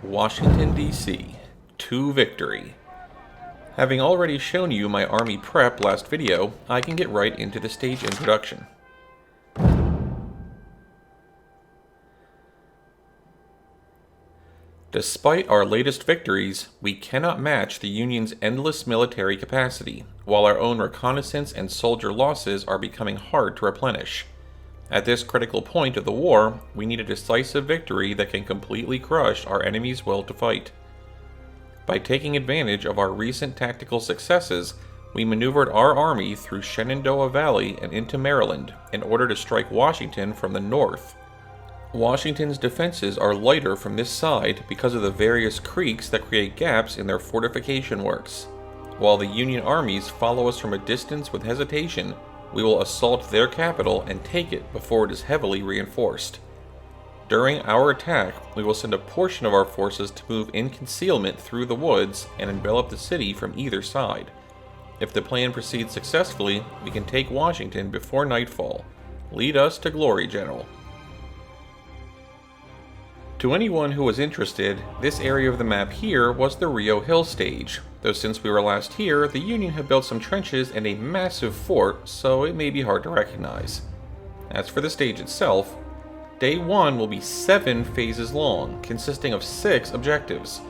Washington, D.C. to victory. Having already shown you my army prep last video, I can get right into the stage introduction. Despite our latest victories, we cannot match the Union's endless military capacity, while our own reconnaissance and soldier losses are becoming hard to replenish. At this critical point of the war, we need a decisive victory that can completely crush our enemy's will to fight. By taking advantage of our recent tactical successes, we maneuvered our army through Shenandoah Valley and into Maryland in order to strike Washington from the north. Washington's defenses are lighter from this side because of the various creeks that create gaps in their fortification works. While the Union armies follow us from a distance with hesitation, we will assault their capital and take it before it is heavily reinforced. During our attack, we will send a portion of our forces to move in concealment through the woods and envelop the city from either side. If the plan proceeds successfully, we can take Washington before nightfall. Lead us to glory, General. To anyone who was interested, this area of the map here was the Rio Hill stage, though since we were last here, the Union had built some trenches and a massive fort, so it may be hard to recognize. As for the stage itself, Day 1 will be 7 phases long, consisting of 6 objectives,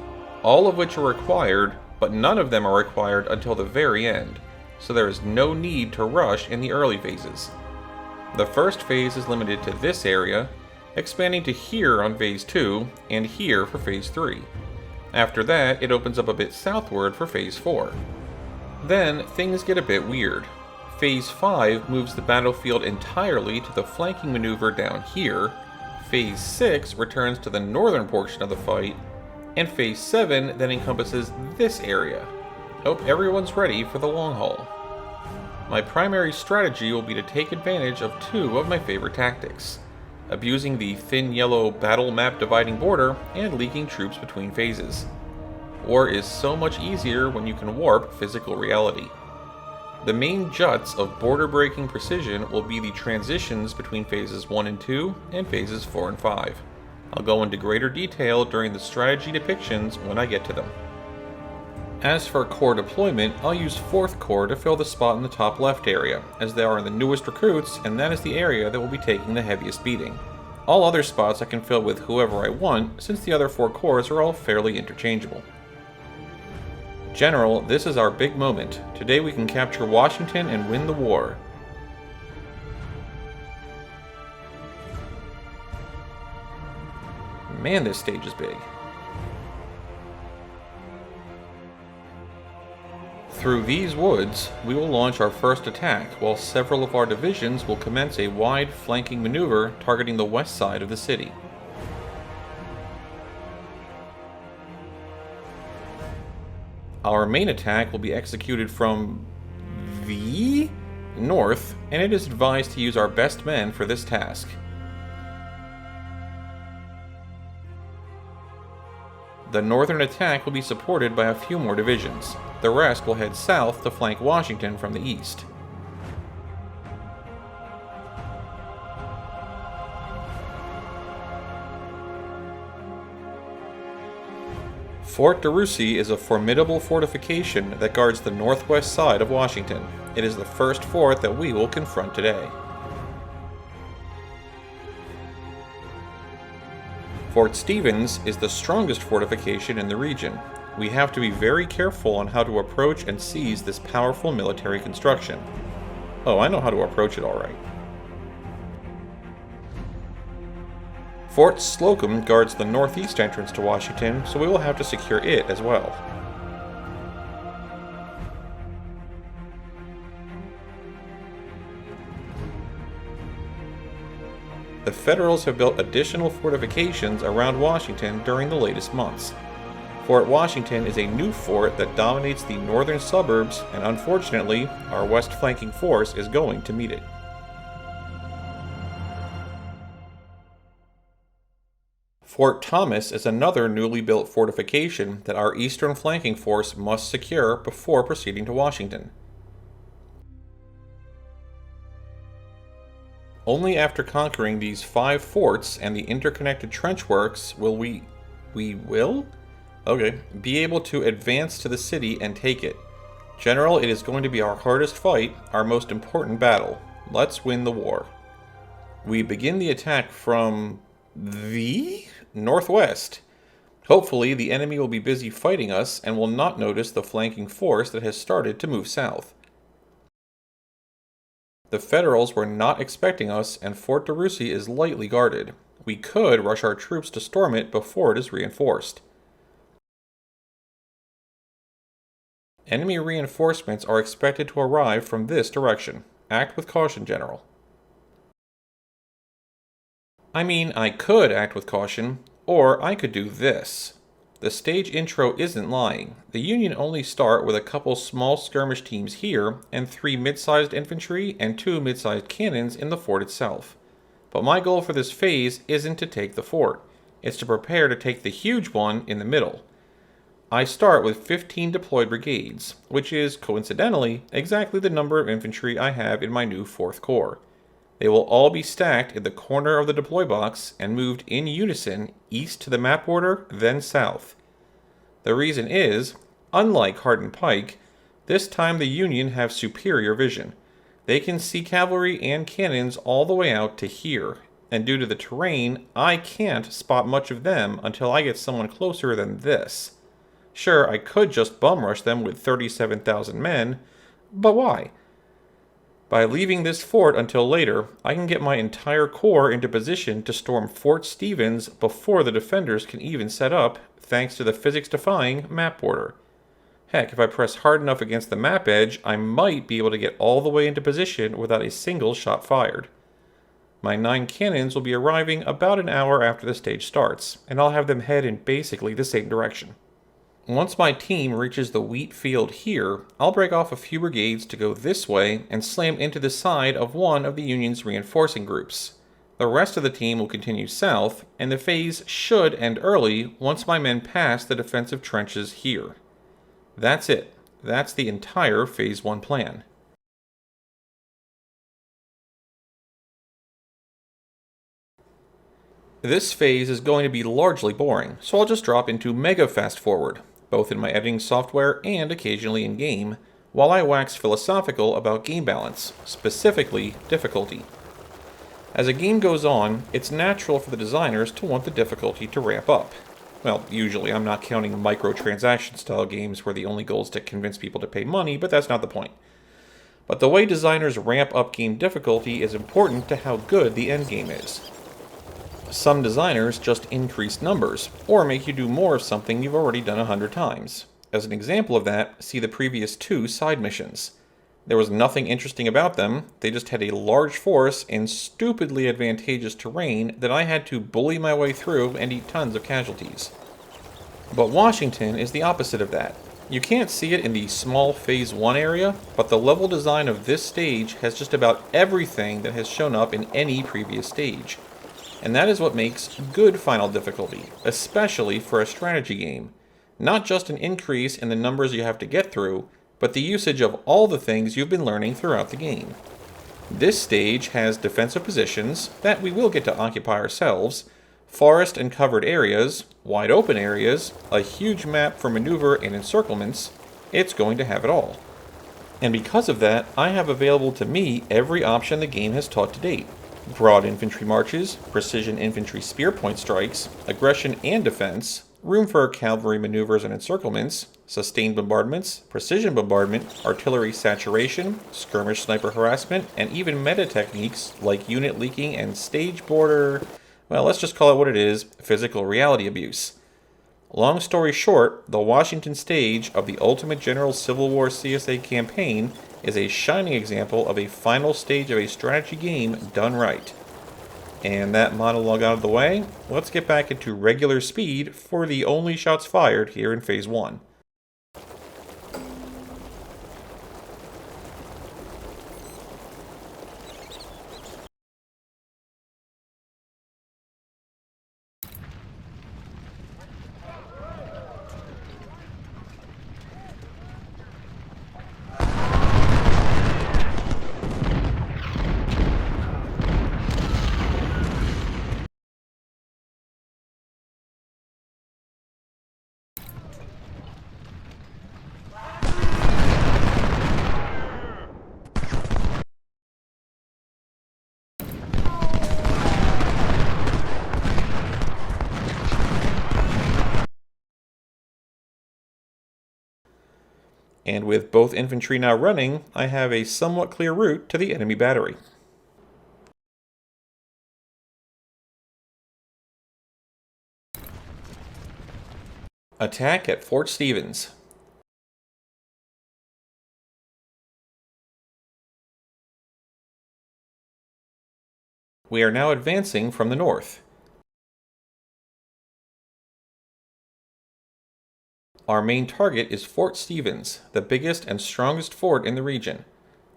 all of which are required, but none of them are required until the very end, so there is no need to rush in the early phases. The first phase is limited to this area, expanding to here on Phase 2, and here for Phase 3. After that, it opens up a bit southward for Phase 4. Then, things get a bit weird. Phase 5 moves the battlefield entirely to the flanking maneuver down here, Phase 6 returns to the northern portion of the fight, and Phase 7 then encompasses this area. Hope everyone's ready for the long haul. My primary strategy will be to take advantage of 2 of my favorite tactics: abusing the thin yellow battle map dividing border and leaking troops between phases. War is so much easier when you can warp physical reality. The main juts of border-breaking precision will be the transitions between phases 1 and 2 and phases 4 and 5. I'll go into greater detail during the strategy depictions when I get to them. As for corps deployment, I'll use 4th Corps to fill the spot in the top left area, as they are the newest recruits and that is the area that will be taking the heaviest beating. All other spots I can fill with whoever I want, since the other 4 corps are all fairly interchangeable. General, this is our big moment. Today we can capture Washington and win the war. Man, this stage is big. Through these woods, we will launch our first attack, while several of our divisions will commence a wide flanking maneuver targeting the west side of the city. Our main attack will be executed from the north, and it is advised to use our best men for this task. The northern attack will be supported by a few more divisions. The rest will head south to flank Washington from the east. Fort DeRussy is a formidable fortification that guards the northwest side of Washington. It is the first fort that we will confront today. Fort Stevens is the strongest fortification in the region. We have to be very careful on how to approach and seize this powerful military construction. Oh, I know how to approach it all right. Fort Slocum guards the northeast entrance to Washington, so we will have to secure it as well. The Federals have built additional fortifications around Washington during the latest months. Fort Washington is a new fort that dominates the northern suburbs, and unfortunately, our west flanking force is going to meet it. Fort Thomas is another newly built fortification that our eastern flanking force must secure before proceeding to Washington. Only after conquering these 5 forts and the interconnected trench works will we We will? Okay. Be able to advance to the city and take it. General, it is going to be our hardest fight, our most important battle. Let's win the war. We begin the attack from the northwest. Hopefully, the enemy will be busy fighting us and will not notice the flanking force that has started to move south. The Federals were not expecting us, and Fort DeRussy is lightly guarded. We could rush our troops to storm it before it is reinforced. Enemy reinforcements are expected to arrive from this direction. Act with caution, General. I mean, I could act with caution, or I could do this. The stage intro isn't lying. The Union only start with a couple small skirmish teams here, and 3 mid-sized infantry and 2 mid-sized cannons in the fort itself. But my goal for this phase isn't to take the fort. It's to prepare to take the huge one in the middle. I start with 15 deployed brigades, which is, coincidentally, exactly the number of infantry I have in my new 4th Corps. They will all be stacked in the corner of the deploy box and moved in unison east to the map border, then south. The reason is, unlike Hardin Pike, this time the Union have superior vision. They can see cavalry and cannons all the way out to here, and due to the terrain, I can't spot much of them until I get someone closer than this. Sure, I could just bum rush them with 37,000 men, but why? By leaving this fort until later, I can get my entire corps into position to storm Fort Stevens before the defenders can even set up, thanks to the physics-defying map border. Heck, if I press hard enough against the map edge, I might be able to get all the way into position without a single shot fired. My 9 cannons will be arriving about an hour after the stage starts, and I'll have them head in basically the same direction. Once my team reaches the wheat field here, I'll break off a few brigades to go this way and slam into the side of one of the Union's reinforcing groups. The rest of the team will continue south, and the phase should end early once my men pass the defensive trenches here. That's it. That's the entire Phase 1 plan. This phase is going to be largely boring, so I'll just drop into mega fast forward, both in my editing software and occasionally in game, while I wax philosophical about game balance, specifically difficulty. As a game goes on, it's natural for the designers to want the difficulty to ramp up. Well, usually I'm not counting microtransaction style games where the only goal is to convince people to pay money, but that's not the point. But the way designers ramp up game difficulty is important to how good the end game is. Some designers just increase numbers, or make you do more of something you've already done 100 times. As an example of that, see the previous 2 side missions. There was nothing interesting about them, they just had a large force in stupidly advantageous terrain that I had to bully my way through and eat tons of casualties. But Washington is the opposite of that. You can't see it in the small Phase 1 area, but the level design of this stage has just about everything that has shown up in any previous stage. And that is what makes good final difficulty, especially for a strategy game. Not just an increase in the numbers you have to get through, but the usage of all the things you've been learning throughout the game. This stage has defensive positions that we will get to occupy ourselves, forest and covered areas, wide open areas, a huge map for maneuver and encirclements. It's going to have it all. And because of that, I have available to me every option the game has taught to date. Broad infantry marches, precision infantry spear point strikes, aggression and defense, room for cavalry maneuvers and encirclements, sustained bombardments, precision bombardment, artillery saturation, skirmish sniper harassment, and even meta techniques like unit leaking and stage border, well, let's just call it what it is, physical reality abuse. Long story short, the Washington stage of the Ultimate General Civil War CSA campaign is a shining example of a final stage of a strategy game done right. And that monologue out of the way, let's get back into regular speed for the only shots fired here in Phase 1. And with both infantry now running, I have a somewhat clear route to the enemy battery. Attack at Fort Stevens. We are now advancing from the north. Our main target is Fort Stevens, the biggest and strongest fort in the region.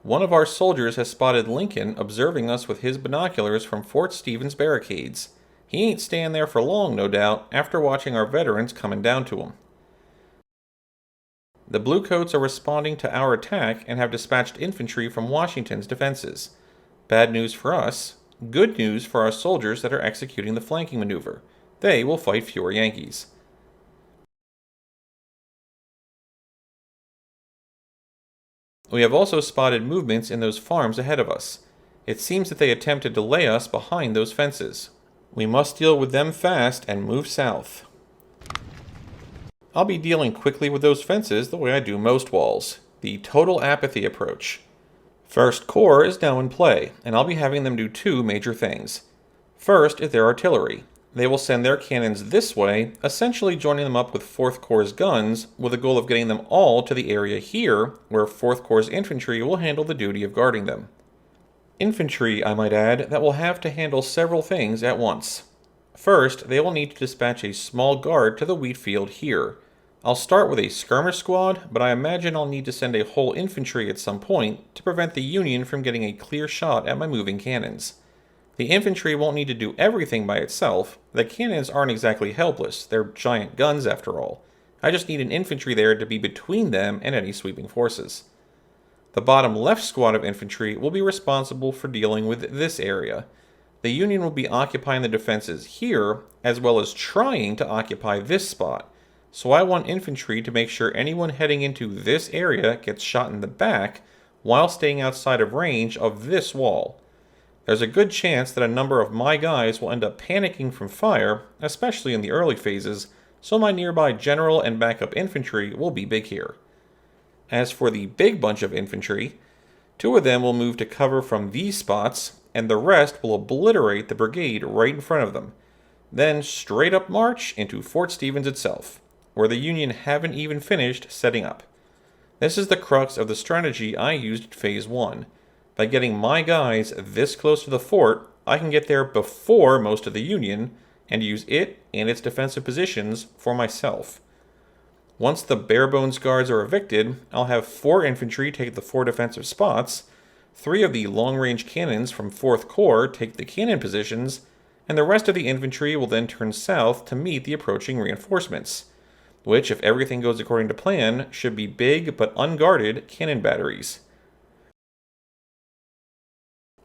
One of our soldiers has spotted Lincoln observing us with his binoculars from Fort Stevens barricades. He ain't staying there for long, no doubt, after watching our veterans coming down to him. The Bluecoats are responding to our attack and have dispatched infantry from Washington's defenses. Bad news for us, good news for our soldiers that are executing the flanking maneuver. They will fight fewer Yankees. We have also spotted movements in those farms ahead of us. It seems that they attempt to delay us behind those fences. We must deal with them fast and move south. I'll be dealing quickly with those fences the way I do most walls. The total apathy approach. First Corps is now in play, and I'll be having them do two major things. First is their artillery. They will send their cannons this way, essentially joining them up with 4th Corps' guns, with the goal of getting them all to the area here, where 4th Corps' infantry will handle the duty of guarding them. Infantry, I might add, that will have to handle several things at once. First, they will need to dispatch a small guard to the wheat field here. I'll start with a skirmish squad, but I imagine I'll need to send a whole infantry at some point to prevent the Union from getting a clear shot at my moving cannons. The infantry won't need to do everything by itself. The cannons aren't exactly helpless, they're giant guns after all. I just need an infantry there to be between them and any sweeping forces. The bottom left squad of infantry will be responsible for dealing with this area. The Union will be occupying the defenses here, as well as trying to occupy this spot. So I want infantry to make sure anyone heading into this area gets shot in the back while staying outside of range of this wall. There's a good chance that a number of my guys will end up panicking from fire, especially in the early phases, so my nearby general and backup infantry will be big here. As for the big bunch of infantry, 2 of them will move to cover from these spots, and the rest will obliterate the brigade right in front of them. Then straight up march into Fort Stevens itself, where the Union haven't even finished setting up. This is the crux of the strategy I used in Phase 1. By getting my guys this close to the fort, I can get there before most of the Union, and use it and its defensive positions for myself. Once the bare-bones guards are evicted, I'll have 4 infantry take the 4 defensive spots, 3 of the long-range cannons from 4th Corps take the cannon positions, and the rest of the infantry will then turn south to meet the approaching reinforcements, which, if everything goes according to plan, should be big but unguarded cannon batteries.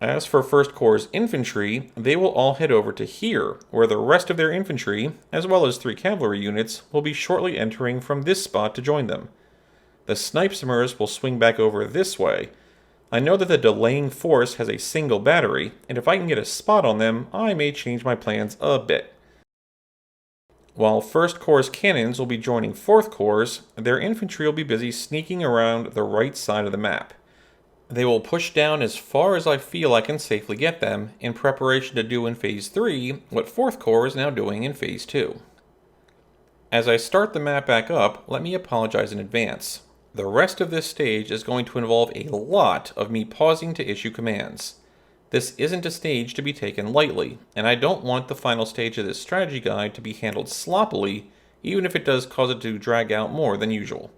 As for 1st Corps' infantry, they will all head over to here, where the rest of their infantry, as well as 3 cavalry units, will be shortly entering from this spot to join them. The Snipesmers will swing back over this way. I know that the delaying force has a single battery, and if I can get a spot on them, I may change my plans a bit. While 1st Corps' cannons will be joining 4th Corps', their infantry will be busy sneaking around the right side of the map. They will push down as far as I feel I can safely get them, in preparation to do in Phase 3 what 4th Corps is now doing in Phase 2. As I start the map back up, let me apologize in advance. The rest of this stage is going to involve a lot of me pausing to issue commands. This isn't a stage to be taken lightly, and I don't want the final stage of this strategy guide to be handled sloppily, even if it does cause it to drag out more than usual.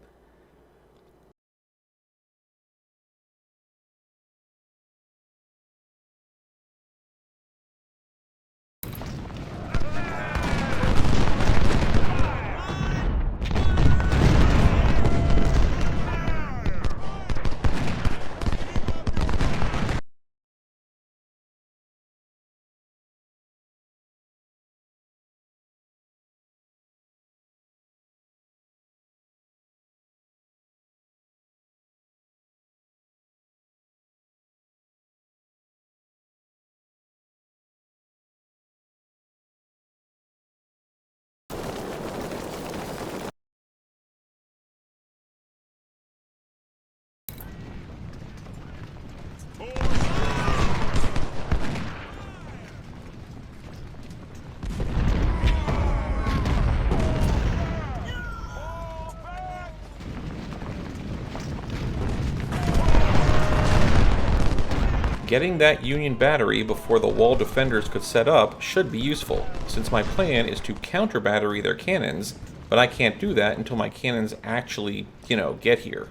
Getting that Union battery before the wall defenders could set up should be useful, since my plan is to counter-battery their cannons, but I can't do that until my cannons actually, get here.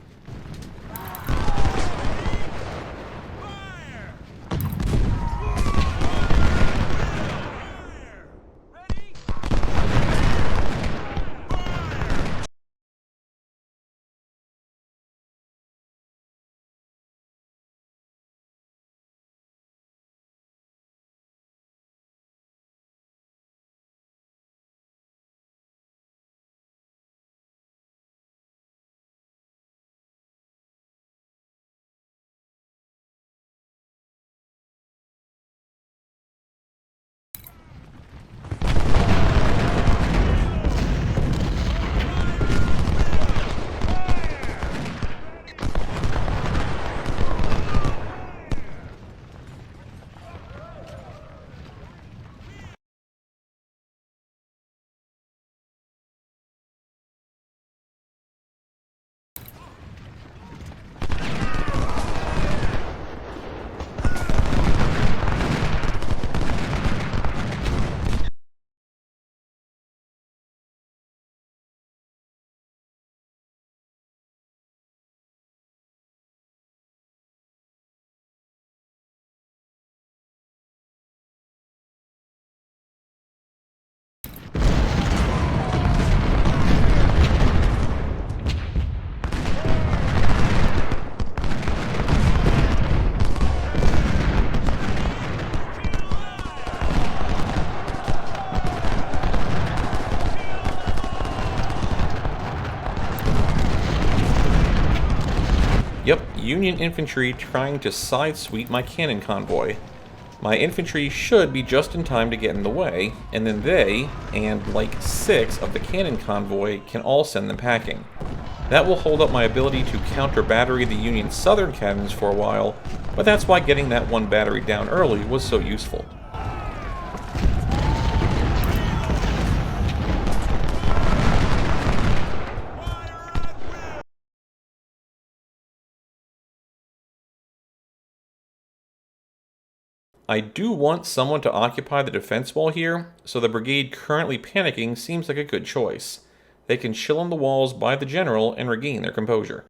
Yep, Union infantry trying to side-sweep my cannon convoy. My infantry should be just in time to get in the way, and then they, and like 6 of the cannon convoy, can all send them packing. That will hold up my ability to counter-battery the Union southern cannons for a while, but that's why getting that one battery down early was so useful. I do want someone to occupy the defense wall here, so the brigade currently panicking seems like a good choice. They can chill on the walls by the general and regain their composure.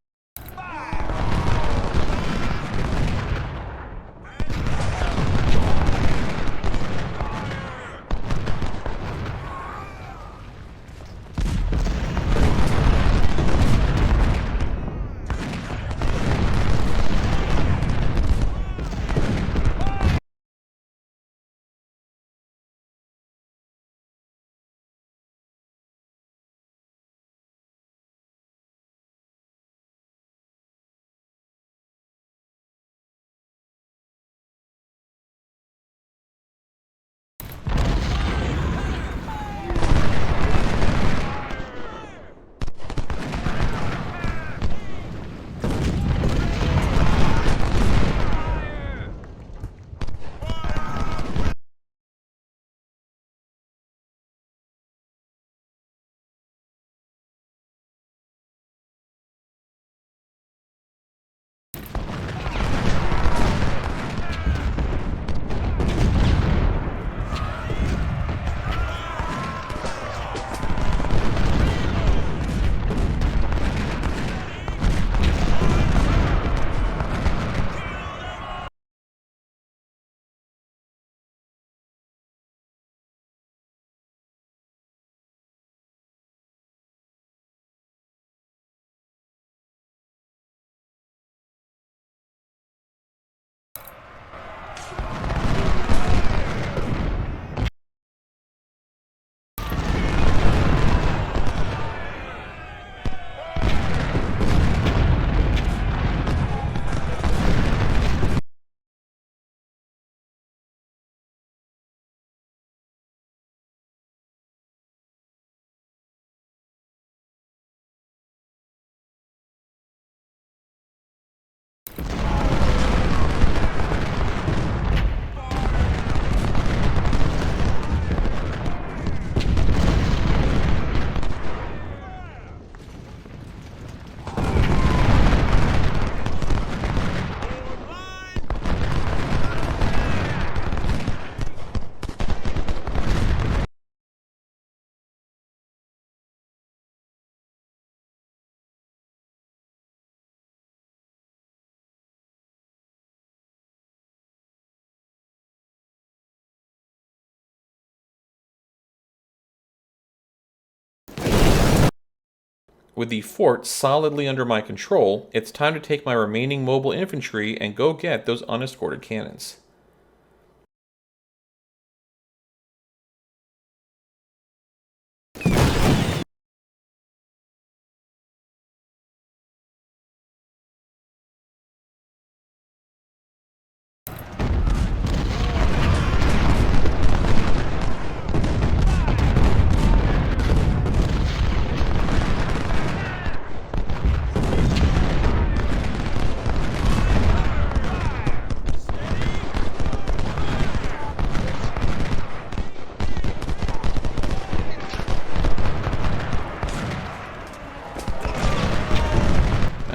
With the fort solidly under my control, it's time to take my remaining mobile infantry and go get those unescorted cannons.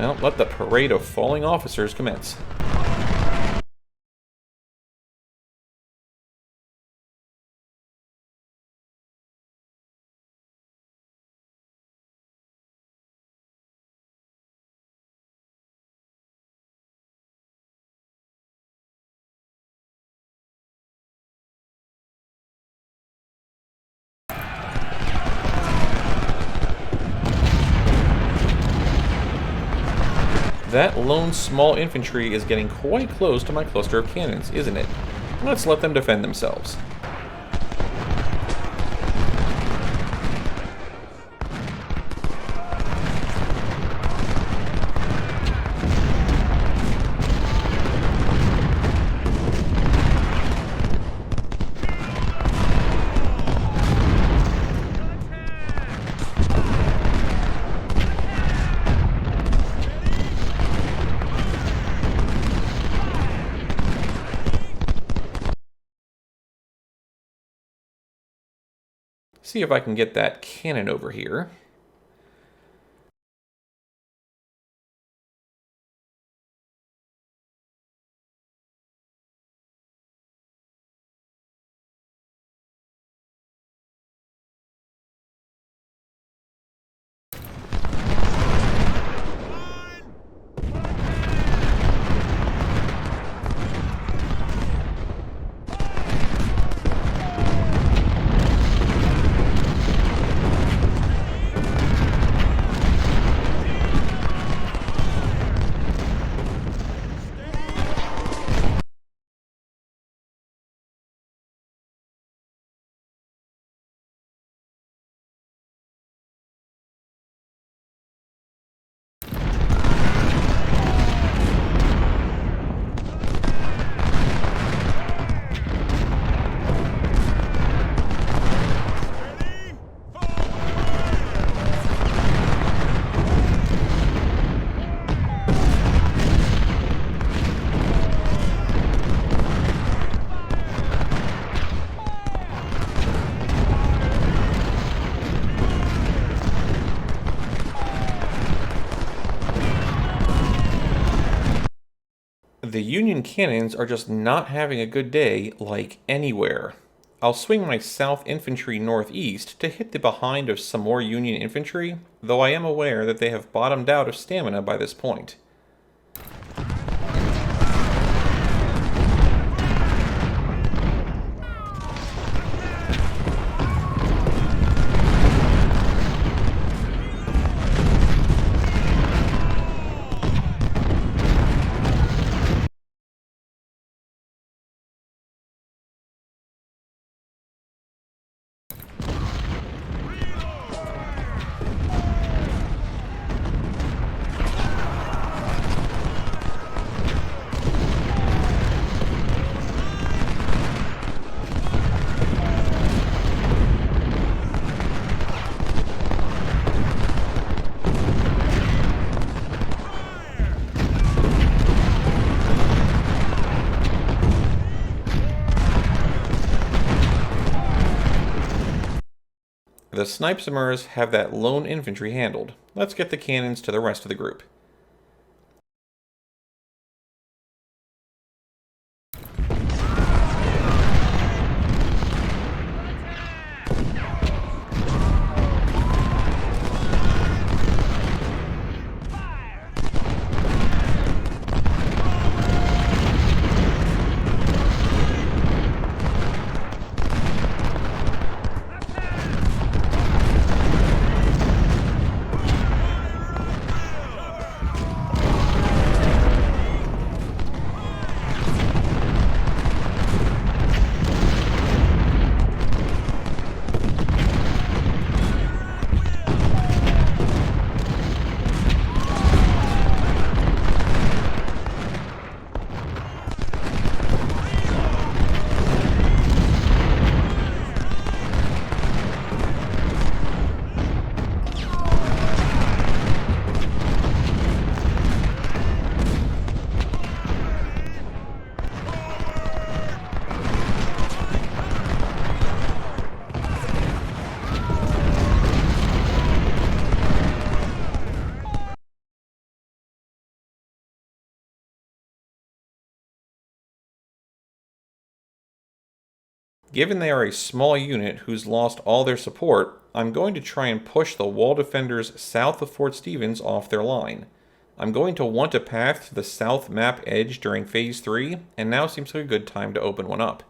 Well, let the parade of falling officers commence. That lone small infantry is getting quite close to my cluster of cannons, isn't it? Let's let them defend themselves. See if I can get that cannon over here. The Union cannons are just not having a good day, like anywhere. I'll swing my South Infantry northeast to hit the behind of some more Union infantry, though I am aware that they have bottomed out of stamina by this point. The Snipesomers have that lone infantry handled. Let's get the cannons to the rest of the group. Given they are a small unit who's lost all their support, I'm going to try and push the wall defenders south of Fort Stevens off their line. I'm going to want a path to the south map edge during Phase 3, and now seems like a good time to open one up.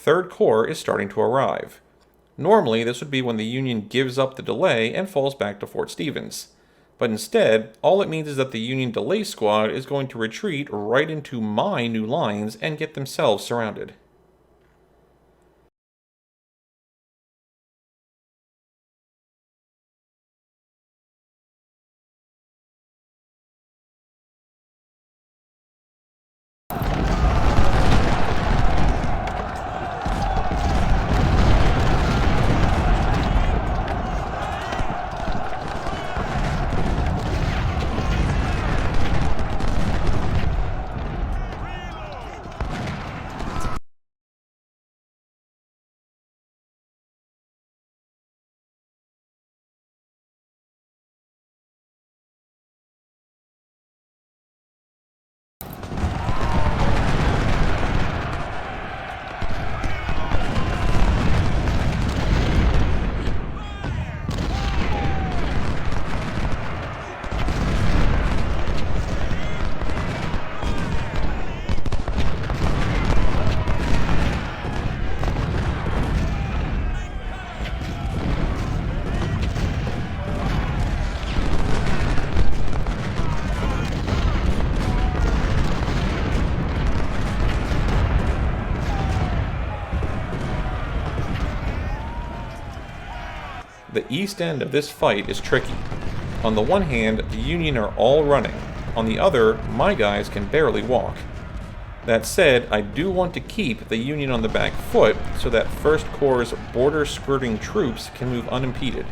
Third Corps is starting to arrive. Normally, this would be when the Union gives up the delay and falls back to Fort Stevens. But instead, all it means is that the Union Delay Squad is going to retreat right into my new lines and get themselves surrounded. The east end of this fight is tricky. On the one hand, the Union are all running. On the other, my guys can barely walk. That said, I do want to keep the Union on the back foot so that 1st Corps' border-skirting troops can move unimpeded.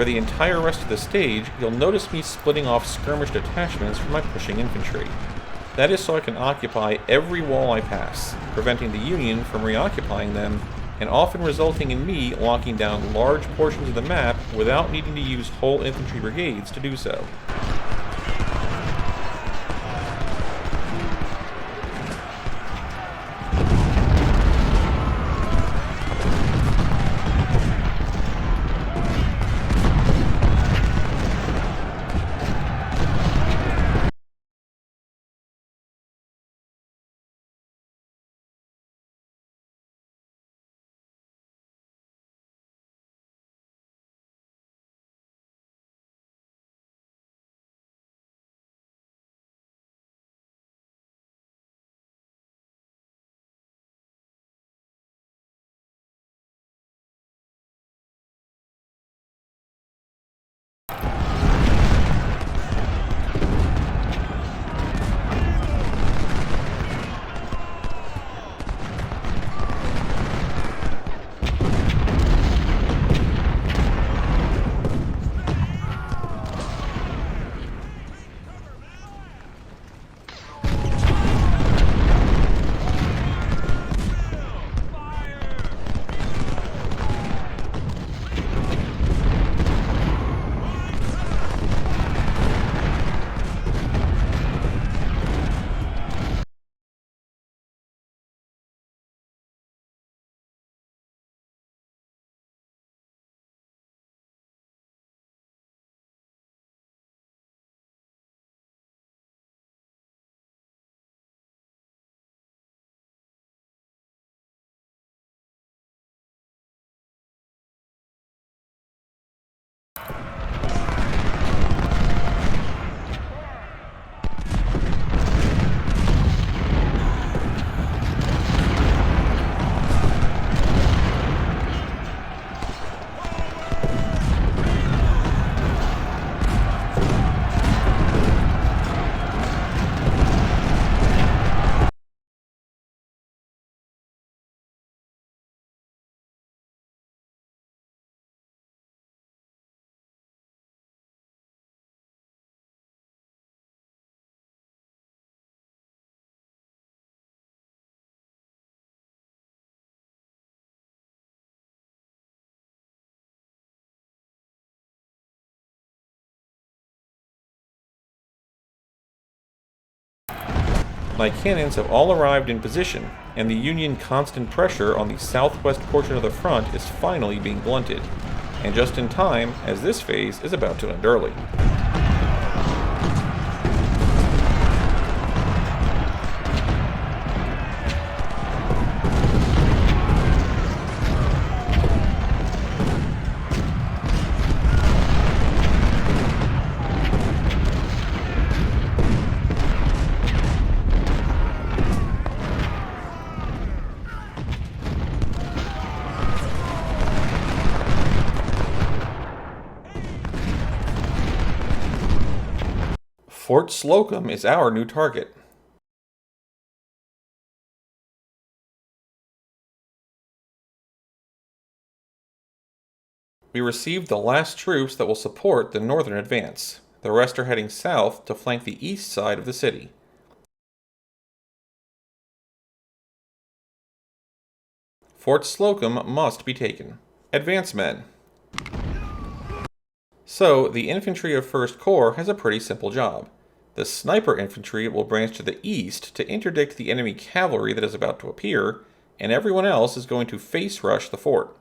For the entire rest of the stage, you'll notice me splitting off skirmish detachments from my pushing infantry. That is so I can occupy every wall I pass, preventing the Union from reoccupying them, and often resulting in me locking down large portions of the map without needing to use whole infantry brigades to do so. My cannons have all arrived in position, and the Union constant pressure on the southwest portion of the front is finally being blunted, and just in time, as this phase is about to end early. Fort Slocum is our new target. We received the last troops that will support the northern advance. The rest are heading south to flank the east side of the city. Fort Slocum must be taken. Advance, men. So, the infantry of 1st Corps has a pretty simple job. The sniper infantry will branch to the east to interdict the enemy cavalry that is about to appear, and everyone else is going to face rush the fort.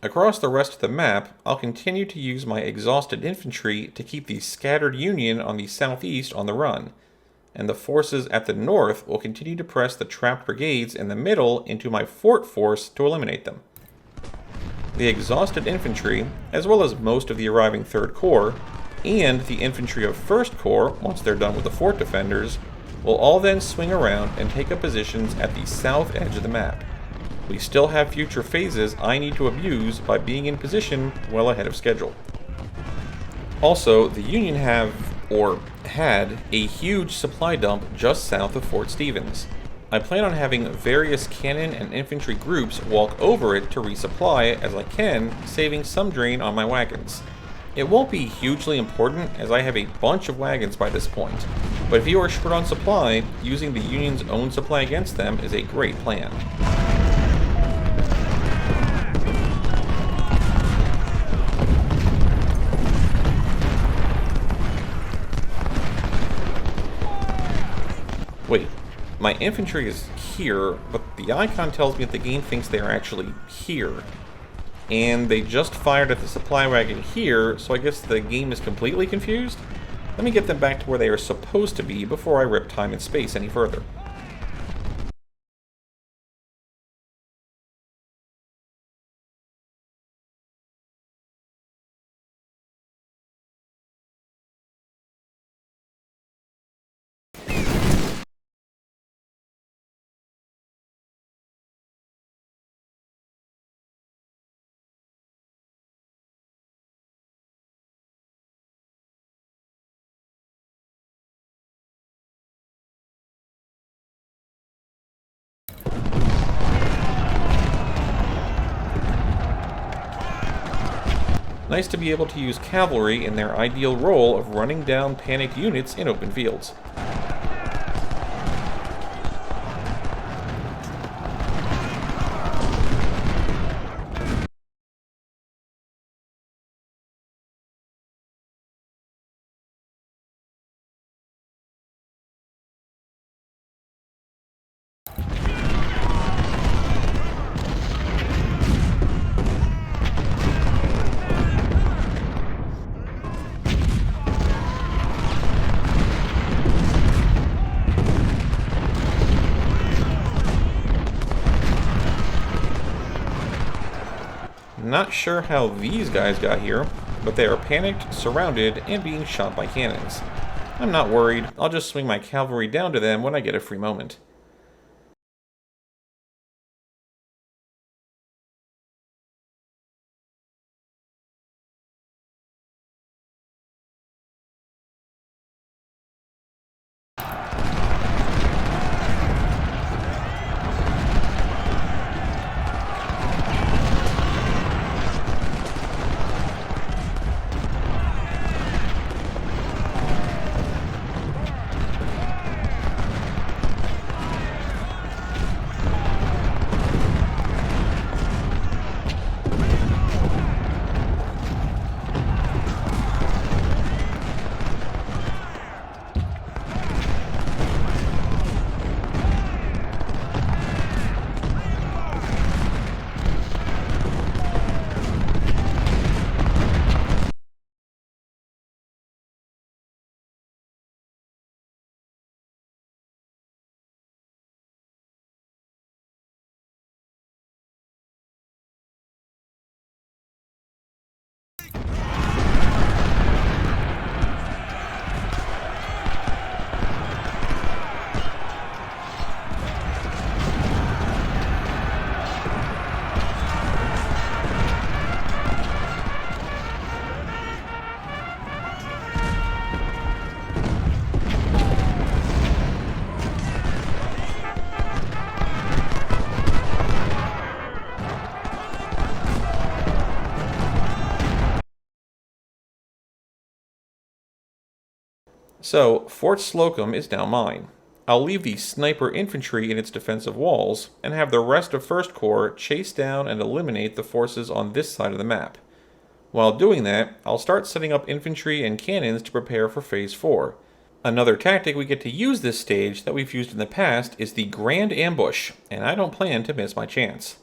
Across the rest of the map, I'll continue to use my exhausted infantry to keep the scattered Union on the southeast on the run, and the forces at the north will continue to press the trapped brigades in the middle into my fort force to eliminate them. The exhausted infantry, as well as most of the arriving 3rd Corps, and the infantry of 1st Corps, once they're done with the fort defenders, will all then swing around and take up positions at the south edge of the map. We still have future phases I need to abuse by being in position well ahead of schedule. Also, the Union have, or had, a huge supply dump just south of Fort Stevens. I plan on having various cannon and infantry groups walk over it to resupply as I can, saving some drain on my wagons. It won't be hugely important as I have a bunch of wagons by this point, but if you are short on supply, using the Union's own supply against them is a great plan. Wait, my infantry is here, but the icon tells me that the game thinks they are actually here. And they just fired at the supply wagon here, so I guess the game is completely confused? Let me get them back to where they are supposed to be before I rip time and space any further. Nice to be able to use cavalry in their ideal role of running down panicked units in open fields. Not sure how these guys got here, but they are panicked, surrounded, and being shot by cannons. I'm not worried, I'll just swing my cavalry down to them when I get a free moment. So, Fort Slocum is now mine. I'll leave the sniper infantry in its defensive walls, and have the rest of 1st Corps chase down and eliminate the forces on this side of the map. While doing that, I'll start setting up infantry and cannons to prepare for Phase 4. Another tactic we get to use this stage that we've used in the past is the Grand Ambush, and I don't plan to miss my chance.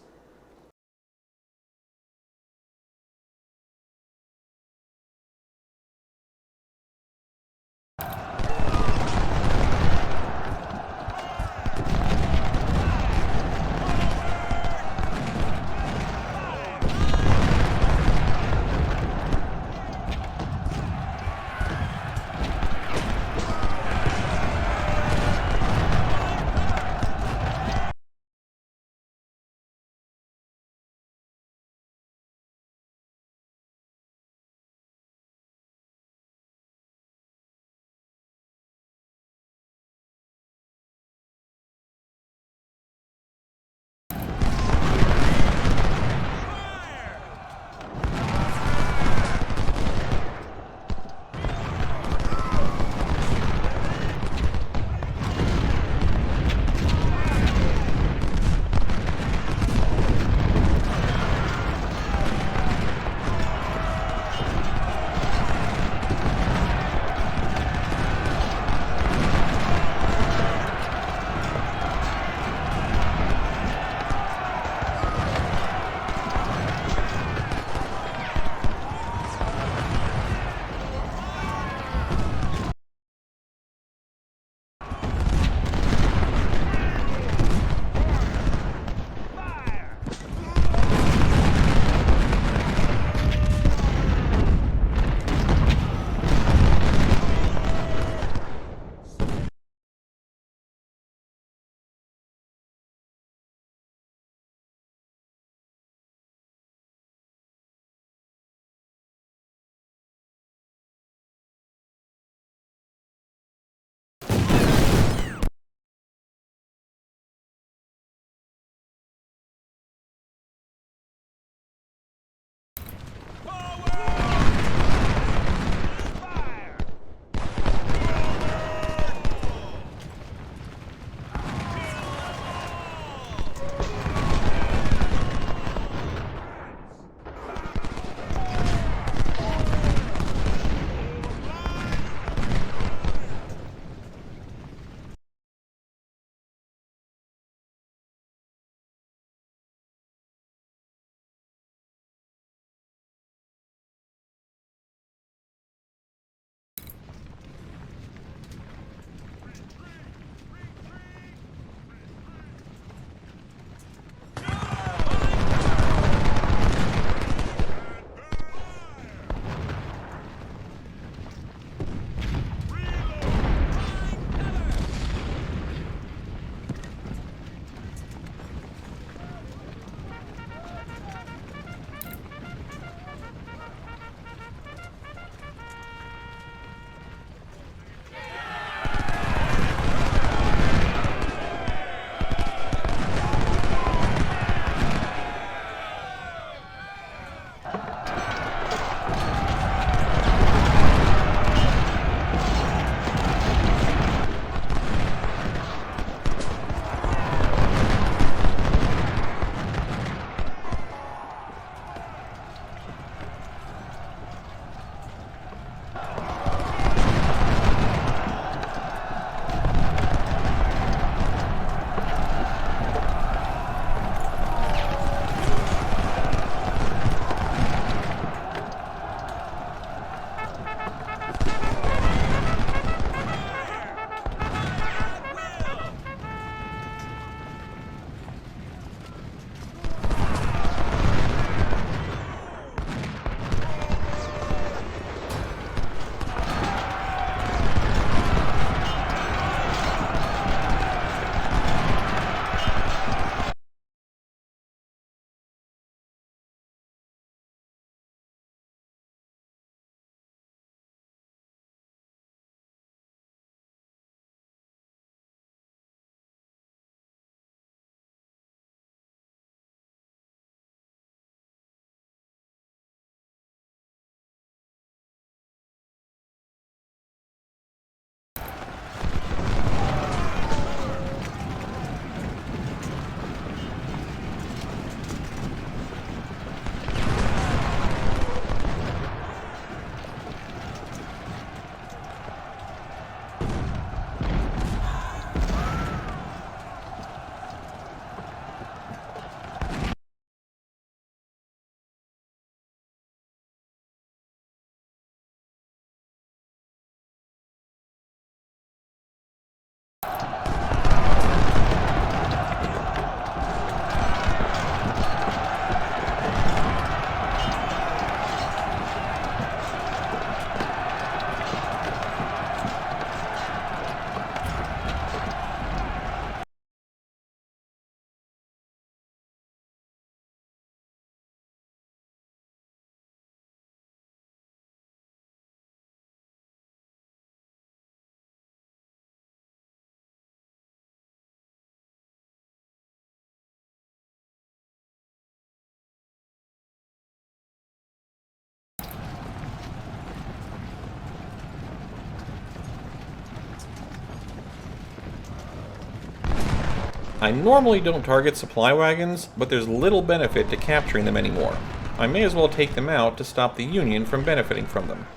I normally don't target supply wagons, but there's little benefit to capturing them anymore. I may as well take them out to stop the Union from benefiting from them.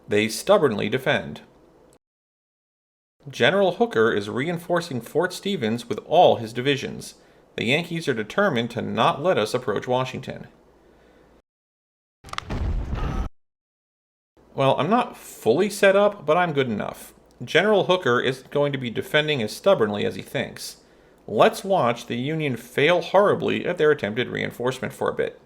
They stubbornly defend. General Hooker is reinforcing Fort Stevens with all his divisions. The Yankees are determined to not let us approach Washington. Well, I'm not fully set up, but I'm good enough. General Hooker isn't going to be defending as stubbornly as he thinks. Let's watch the Union fail horribly at their attempted reinforcement for a bit.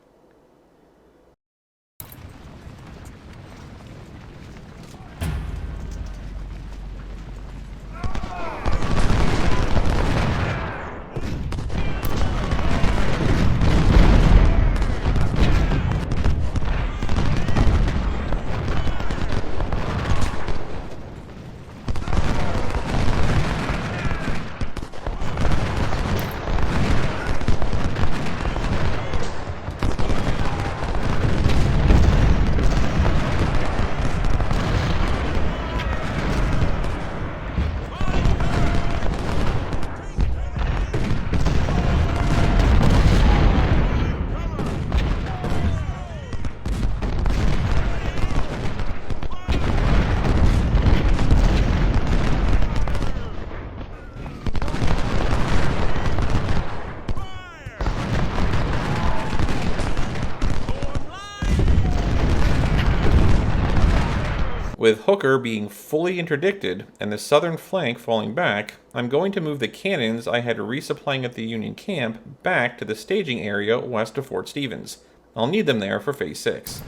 With Hooker being fully interdicted and the southern flank falling back, I'm going to move the cannons I had resupplying at the Union camp back to the staging area west of Fort Stevens. I'll need them there for Phase 6.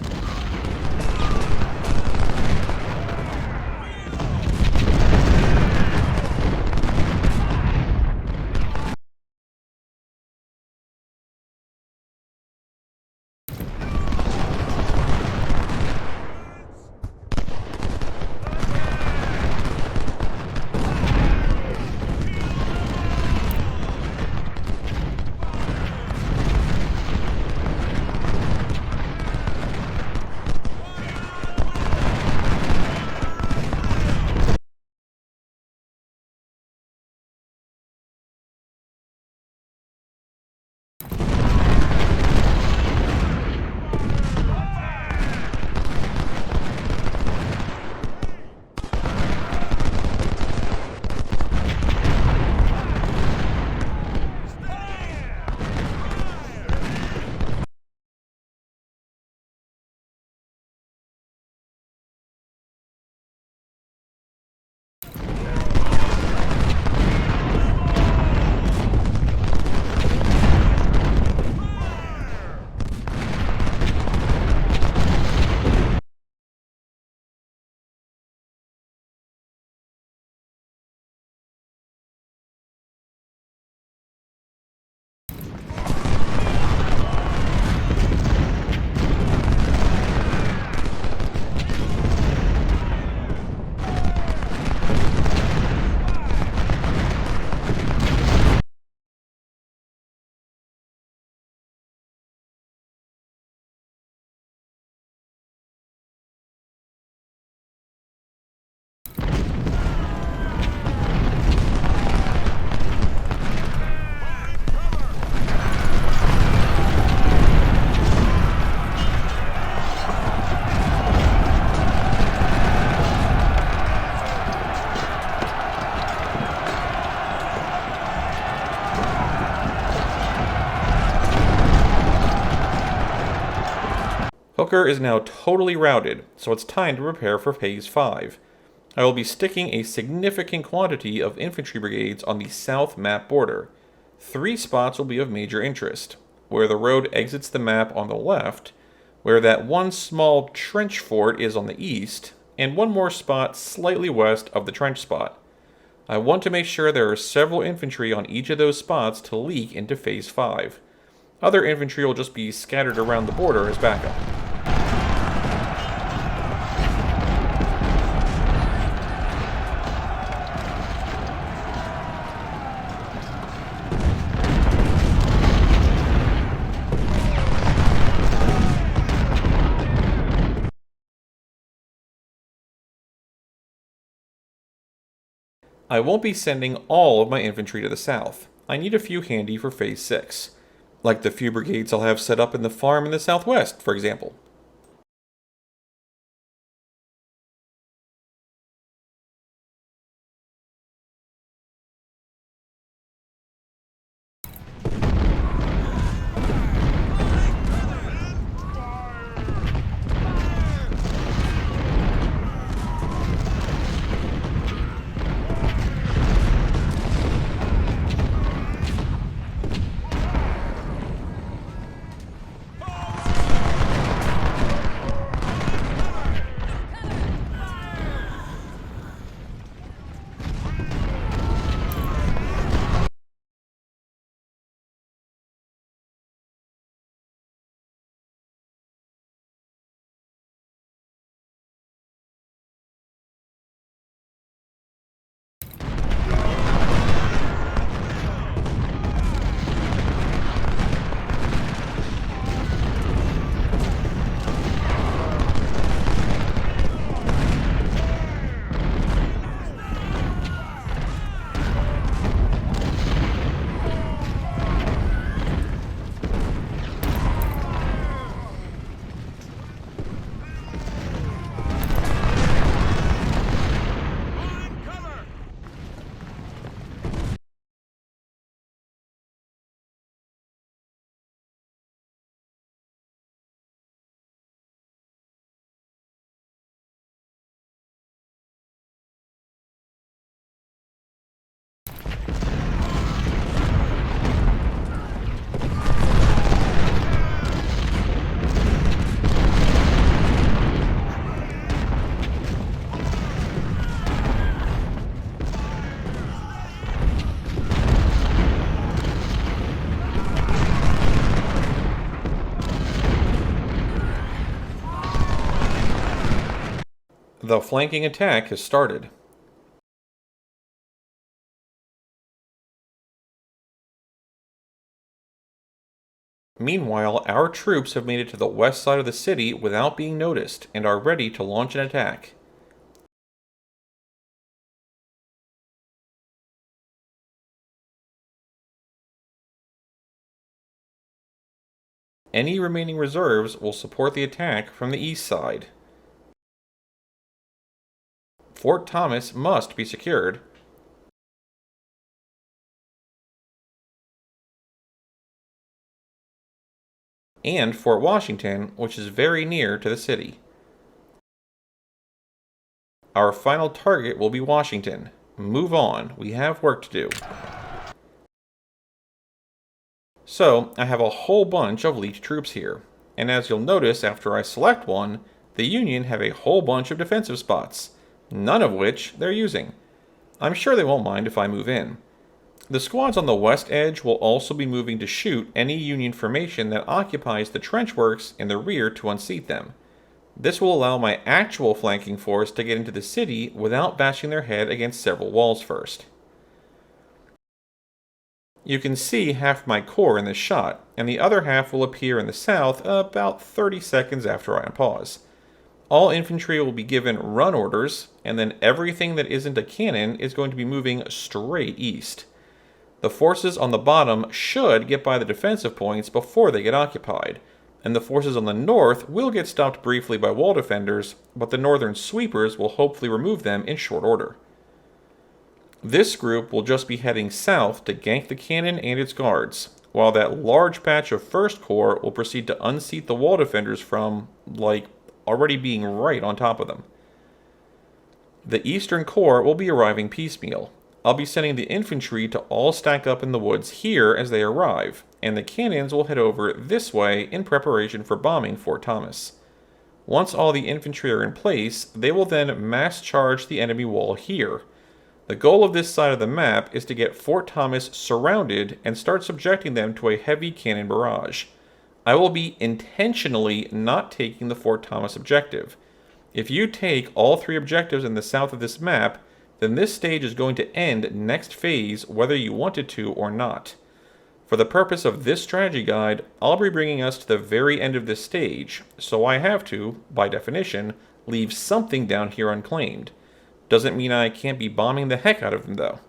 bunker is now totally routed, so it's time to prepare for Phase 5. I will be sticking a significant quantity of infantry brigades on the south map border. 3 spots will be of major interest: where the road exits the map on the left, where that one small trench fort is on the east, and one more spot slightly west of the trench spot. I want to make sure there are several infantry on each of those spots to leak into Phase 5. Other infantry will just be scattered around the border as backup. I won't be sending all of my infantry to the south. I need a few handy for Phase 6. Like the few brigades I'll have set up in the farm in the southwest, for example. The flanking attack has started. Meanwhile, our troops have made it to the west side of the city without being noticed and are ready to launch an attack. Any remaining reserves will support the attack from the east side. Fort Thomas must be secured. And Fort Washington, which is very near to the city. Our final target will be Washington. Move on, we have work to do. So, I have a whole bunch of leech troops here, and as you'll notice after I select one, the Union have a whole bunch of defensive spots, none of which they're using. I'm sure they won't mind if I move in. The squads on the west edge will also be moving to shoot any Union formation that occupies the trench works in the rear to unseat them. This will allow my actual flanking force to get into the city without bashing their head against several walls first. You can see half my corps in this shot, and the other half will appear in the south about 30 seconds after I unpause. All infantry will be given run orders, and then everything that isn't a cannon is going to be moving straight east. The forces on the bottom should get by the defensive points before they get occupied, and the forces on the north will get stopped briefly by wall defenders, but the northern sweepers will hopefully remove them in short order. This group will just be heading south to gank the cannon and its guards. while that large patch of First Corps will proceed to unseat the wall defenders from, like, already being right on top of them. The Eastern Corps will be arriving piecemeal. I'll be sending the infantry to all stack up in the woods here as they arrive, and the cannons will head over this way in preparation for bombing Fort Thomas. Once all the infantry are in place, they will then mass charge the enemy wall here. The goal of this side of the map is to get Fort Thomas surrounded and start subjecting them to a heavy cannon barrage. I will be intentionally not taking the Fort Thomas objective. If you take all 3 objectives in the south of this map, then this stage is going to end next phase whether you want it to or not. For the purpose of this strategy guide, I'll be bringing us to the very end of this stage, so I have to, by definition, leave something down here unclaimed. Doesn't mean I can't be bombing the heck out of them, though.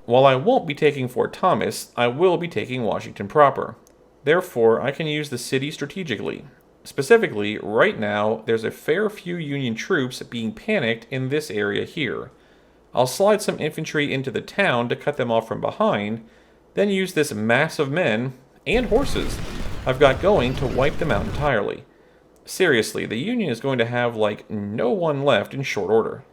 While I won't be taking Fort Thomas, I will be taking Washington proper. Therefore, I can use the city strategically. Specifically, right now, there's a fair few Union troops being panicked in this area here. I'll slide some infantry into the town to cut them off from behind, then use this mass of men, and horses, I've got going to wipe them out entirely. Seriously, the Union is going to have, like, no one left in short order.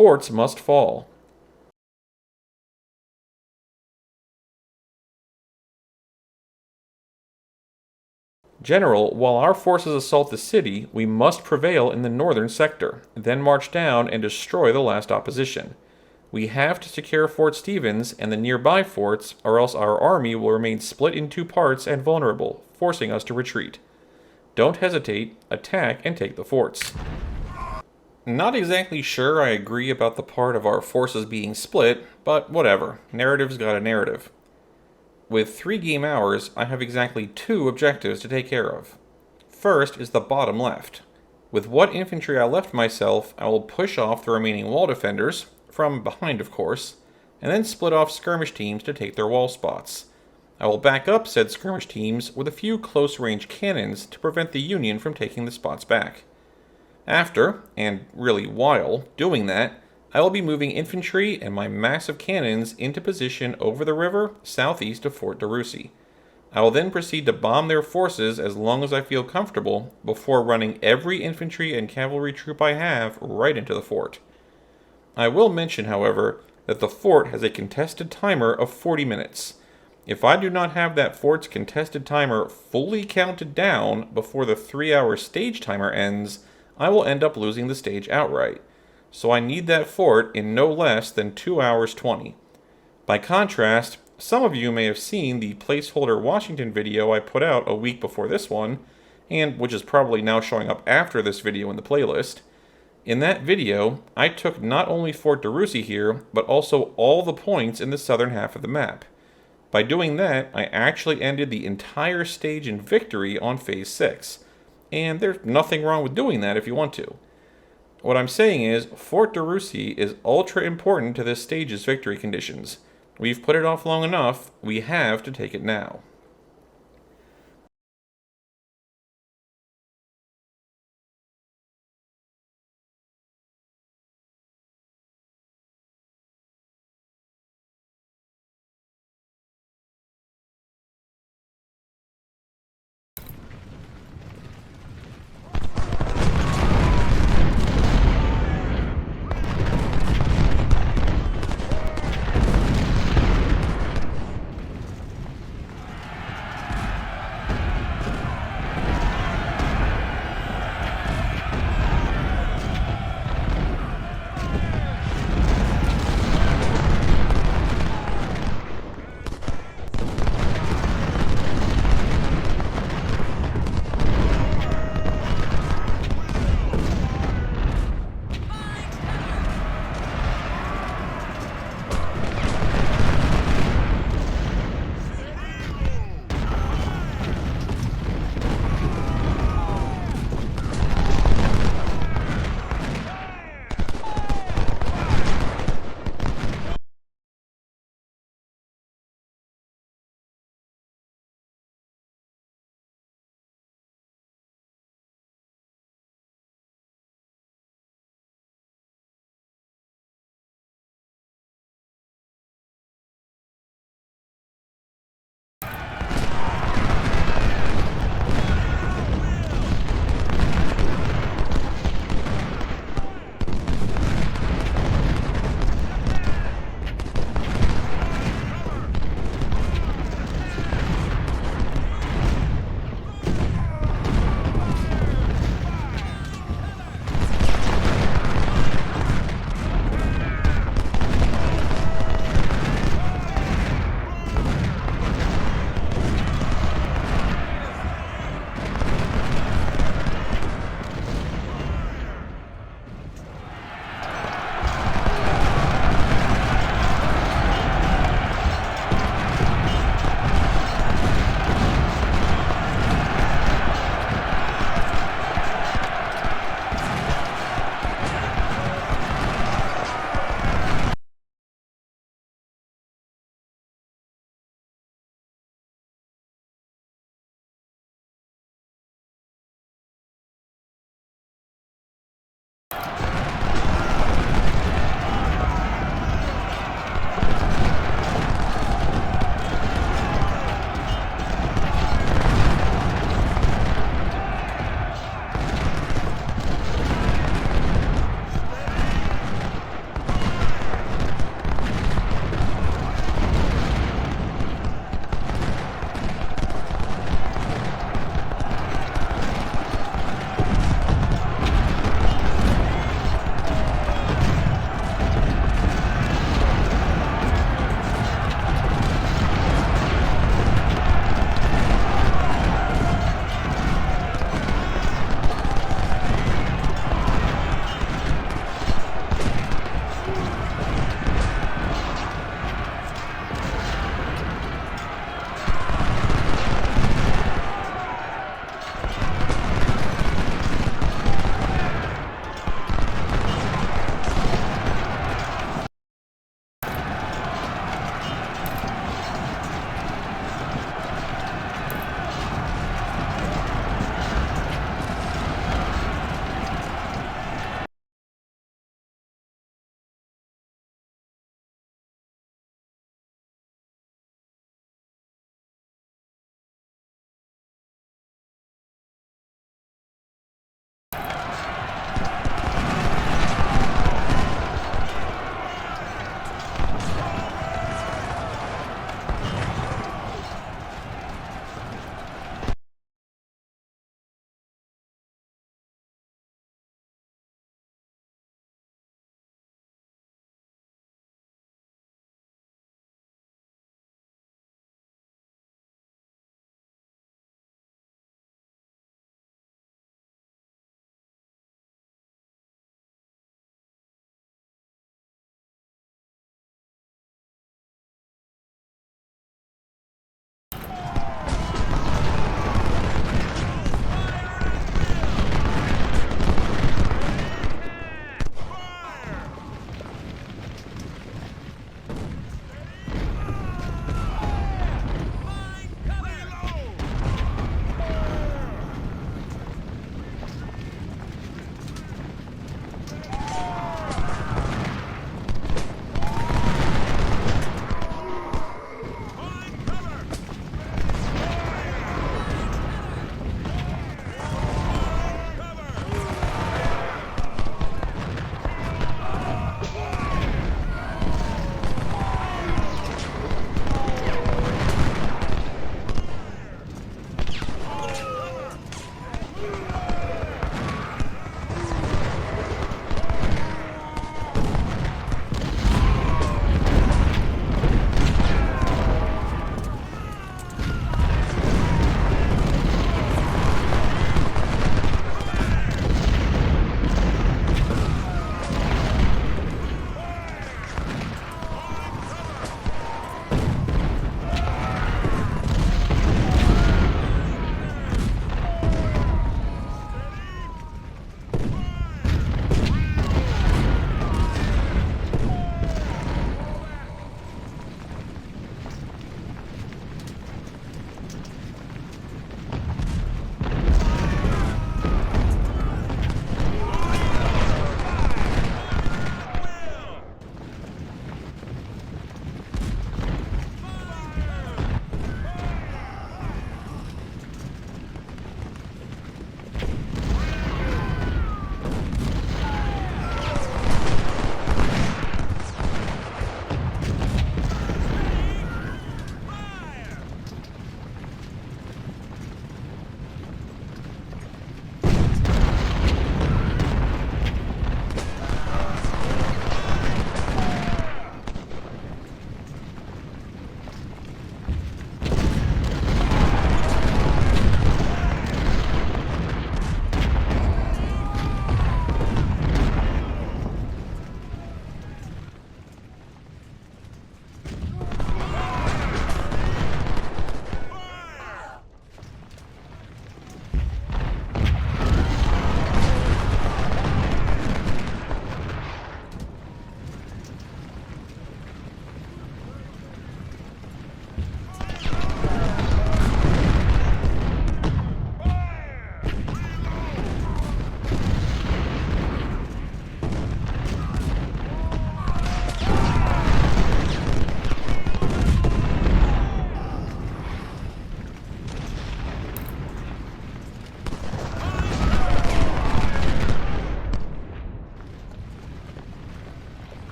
forts must fall. General, while our forces assault the city, we must prevail in the northern sector, then march down and destroy the last opposition. We have to secure Fort Stevens and the nearby forts, or else our army will remain split in two parts and vulnerable, forcing us to retreat. Don't hesitate, attack and take the forts. Not exactly sure I agree about the part of our forces being split, but whatever, narrative's got a narrative. With 3 game hours, I have exactly 2 objectives to take care of. First is the bottom left. With what infantry I left myself, I will push off the remaining wall defenders, from behind of course, and then split off skirmish teams to take their wall spots. I will back up said skirmish teams with a few close-range cannons to prevent the Union from taking the spots back. After, and really while, doing that, I will be moving infantry and my massive cannons into position over the river southeast of Fort DeRussy. I will then proceed to bomb their forces as long as I feel comfortable before running every infantry and cavalry troop I have right into the fort. I will mention, however, that the fort has a contested timer of 40 minutes. If I do not have that fort's contested timer fully counted down before the 3-hour stage timer ends, I will end up losing the stage outright. So I need that fort in no less than 2 hours 20. By contrast, some of you may have seen the placeholder Washington video I put out a week before this one, and which is probably now showing up after this video in the playlist. In that video, I took not only Fort DeRussy here, but also all the points in the southern half of the map. By doing that, I actually ended the entire stage in victory on Phase 6. And there's nothing wrong with doing that if you want to. What I'm saying is, Fort DeRussy is ultra important to this stage's victory conditions. We've put it off long enough, we have to take it now.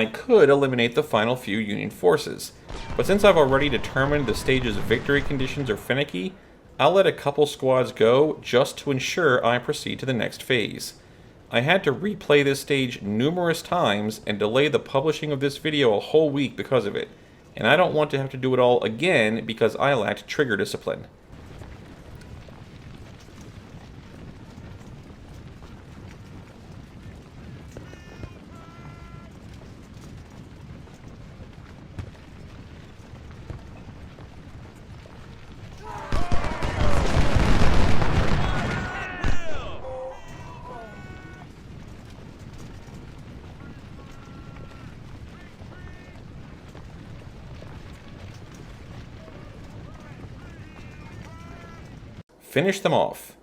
I could eliminate the final few Union forces, but since I've already determined the stage's victory conditions are finicky, I'll let a couple squads go just to ensure I proceed to the next phase. I had to replay this stage numerous times and delay the publishing of this video a whole week because of it, and I don't want to have to do it all again because I lacked trigger discipline. Finish them off.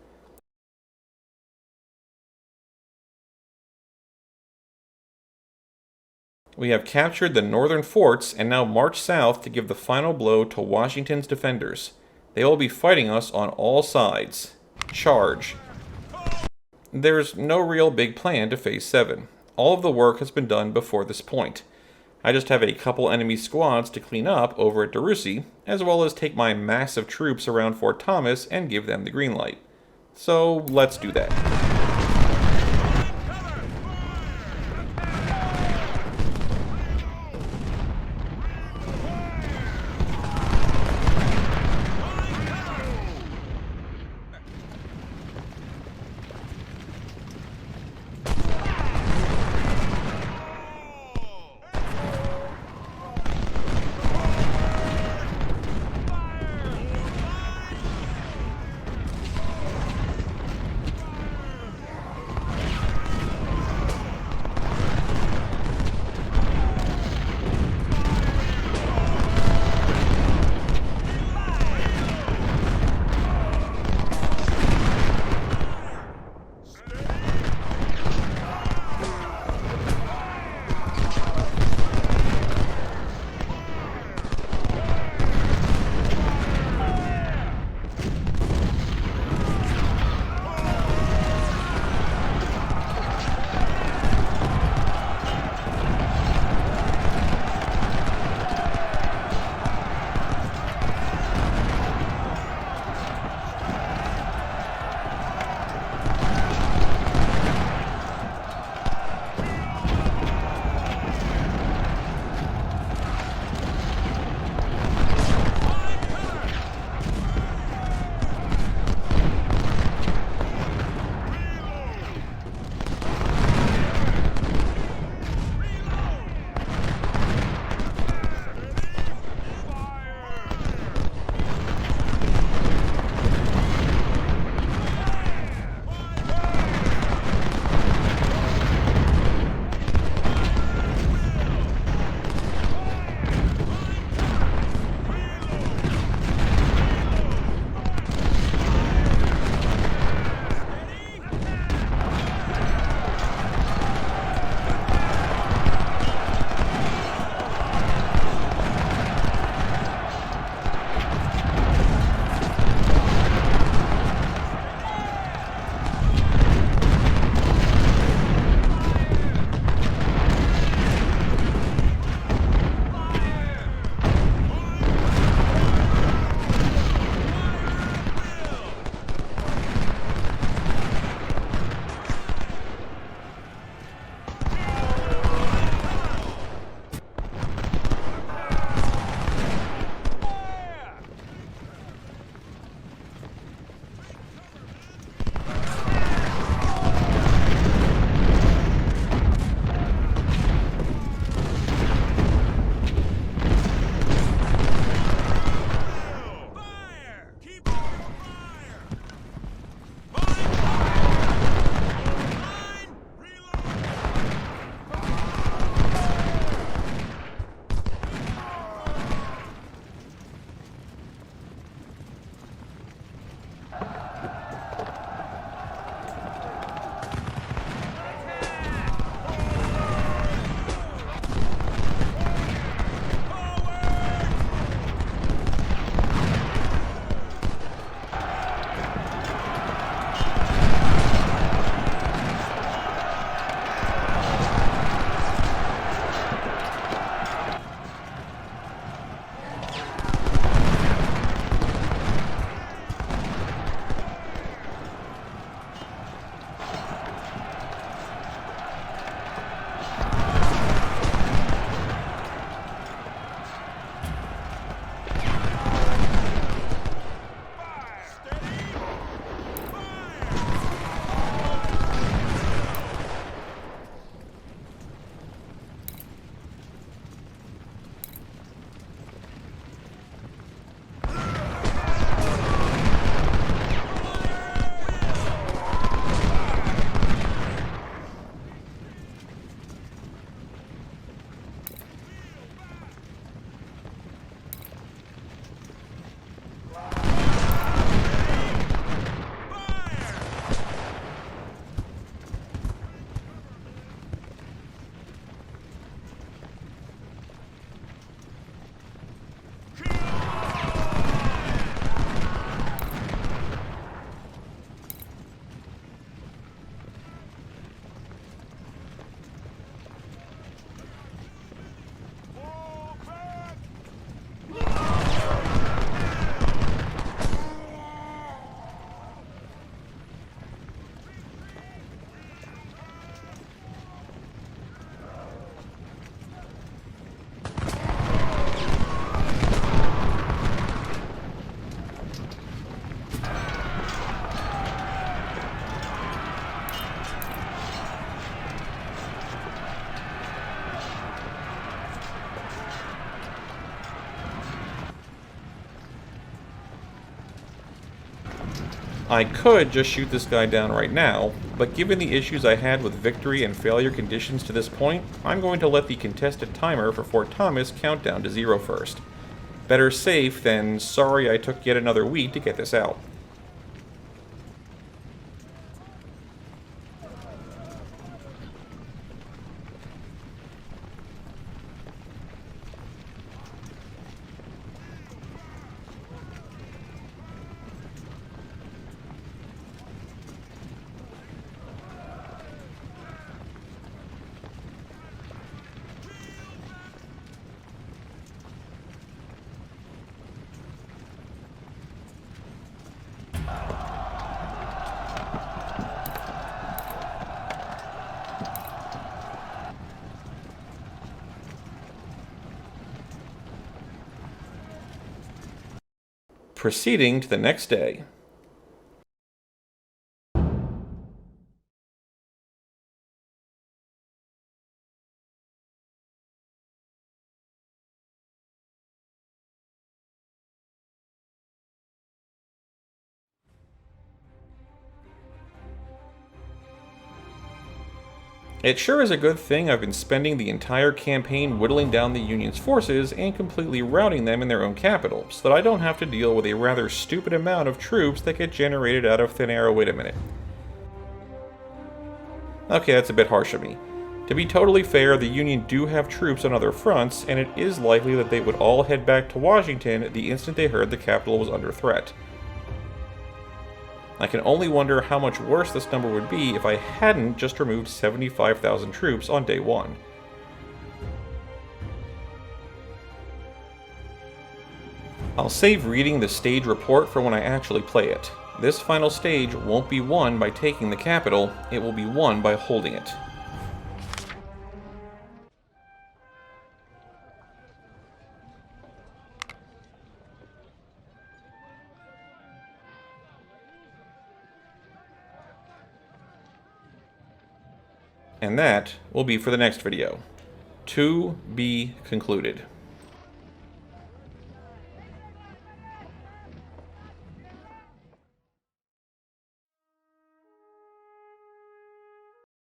We have captured the northern forts and now march south to give the final blow to Washington's defenders. They will be fighting us on all sides. Charge. There's no real big plan to Phase 7. All of the work has been done before this point. I just have a couple enemy squads to clean up over at DeRussy, as well as take my massive troops around Fort Thomas and give them the green light. So let's do that. I could just shoot this guy down right now, but given the issues I had with victory and failure conditions to this point, I'm going to let the contested timer for Fort Thomas count down to 0 first. Better safe than sorry I took yet another week to get this out. Proceeding to the next day. It sure is a good thing I've been spending the entire campaign whittling down the Union's forces and completely routing them in their own capital, so that I don't have to deal with a rather stupid amount of troops that get generated out of thin air. Oh, wait a minute. Okay, that's a bit harsh of me. To be totally fair, the Union do have troops on other fronts, and it is likely that they would all head back to Washington the instant they heard the capital was under threat. I can only wonder how much worse this number would be if I hadn't just removed 75,000 troops on day 1. I'll save reading the stage report for when I actually play it. This final stage won't be won by taking the capital, it will be won by holding it. And that will be for the next video. To be concluded.